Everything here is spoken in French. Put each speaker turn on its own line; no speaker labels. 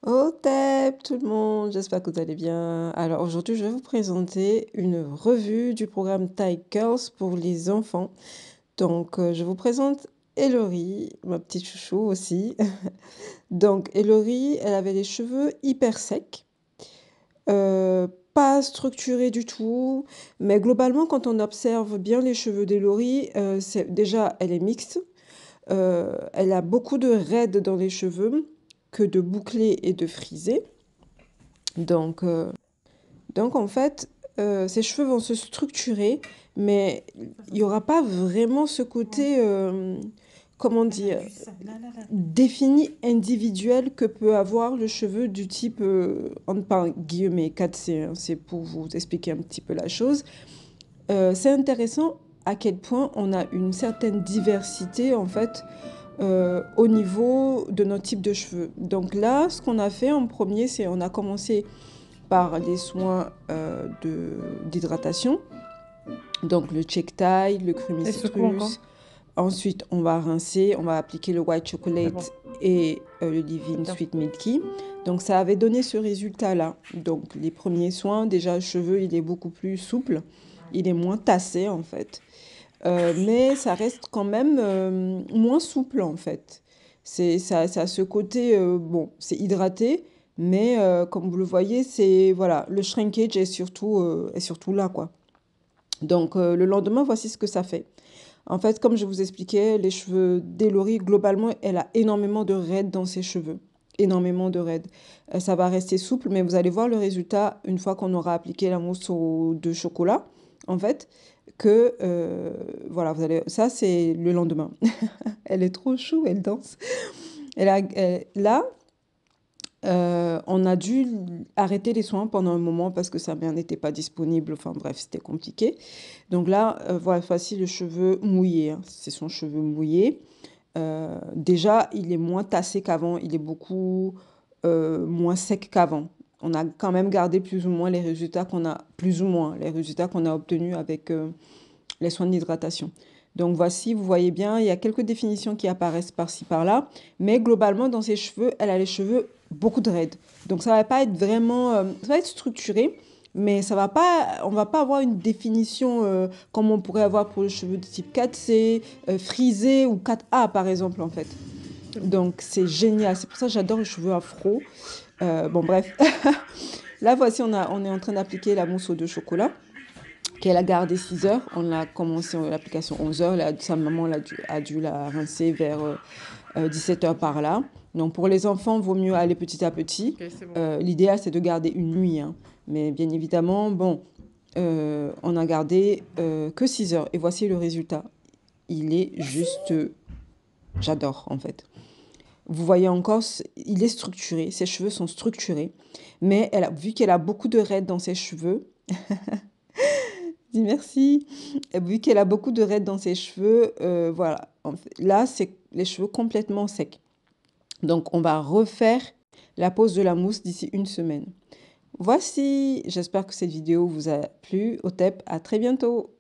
Au TEP, tout le monde, j'espère que vous allez bien. Alors aujourd'hui, je vais vous présenter une revue du programme Thai Girls pour les enfants. Donc, je vous présente Ellory, ma petite chouchou aussi. Donc, Ellory, elle avait les cheveux hyper secs, pas structurés du tout, mais globalement, quand on observe bien les cheveux d'Ellory, déjà, elle est mixte. Elle a beaucoup de raides dans les cheveux que de bouclés et de frisés. Donc, euh, donc en fait, ses cheveux vont se structurer, mais il n'y aura pas vraiment ce côté, comment dire, défini, individuel que peut avoir le cheveu du type, entre guillemets, 4C, hein, c'est pour vous expliquer un petit peu la chose. C'est intéressant à quel point on a une certaine diversité, en fait, au niveau de notre type de cheveux. Donc là, ce qu'on a fait en premier, c'est on a commencé par les soins d'hydratation, donc le check tie, le
Et secoue encore.
Citrus. Ensuite, on va rincer, on va appliquer le white
C'est bon.
chocolate et le leave-in
Tiens.
sweet milky. Donc ça avait donné ce résultat-là. Donc les premiers soins, déjà le cheveu, il est beaucoup plus souple, il est moins tassé en fait. Mais ça reste quand même moins souple en fait. Ça a ce côté, bon, c'est hydraté, mais comme vous le voyez, c'est, voilà, le shrinkage est surtout là, quoi. Donc le lendemain, voici ce que ça fait. En fait, comme je vous expliquais, les cheveux d'Elori, globalement, elle a énormément de raides dans ses cheveux. Énormément de raides. Ça va rester souple, mais vous allez voir le résultat une fois qu'on aura appliqué la mousse de chocolat, en fait, que, voilà, ça c'est le lendemain. Elle est trop chou, elle danse. Là, on a dû arrêter les soins pendant un moment parce que sa mère n'était pas disponible. Enfin bref, c'était compliqué. Donc là, voilà, voici le cheveu mouillé, hein. C'est son cheveu mouillé. Déjà, il est moins tassé qu'avant. Il est beaucoup moins sec qu'avant. On a quand même gardé plus ou moins les résultats qu'on a obtenus avec les soins d'hydratation. Donc voici, vous voyez bien, il y a quelques définitions qui apparaissent par-ci par-là, mais globalement dans ses cheveux, elle a les cheveux beaucoup de raides. Donc ça va pas être vraiment, ça va être structuré, mais ça va pas, on va pas avoir une définition comme on pourrait avoir pour les cheveux de type 4C, frisé ou 4A par exemple en fait. Donc c'est génial, c'est pour ça que j'adore les cheveux afro. Bon bref, là voici, on est en train d'appliquer la mousse de chocolat qu'elle a gardé 6 heures. On a commencé l'application 11 heures. Sa maman a dû la rincer vers 17 heures par là. Donc pour les enfants, il vaut mieux aller petit à petit.
Ok, c'est bon.
L'idéal, c'est de garder une nuit, hein. Mais bien évidemment, bon, on a gardé que 6 heures. Et voici le résultat. Il est juste... j'adore, en fait. Vous voyez encore, il est structuré. Ses cheveux sont structurés. Mais vu qu'elle a beaucoup de raides dans ses cheveux, dis merci. Vu qu'elle a beaucoup de raides dans ses cheveux, voilà. Là, c'est les cheveux complètement secs. Donc, on va refaire la pose de la mousse d'ici une semaine. Voici, j'espère que cette vidéo vous a plu. Au TEP, à très bientôt.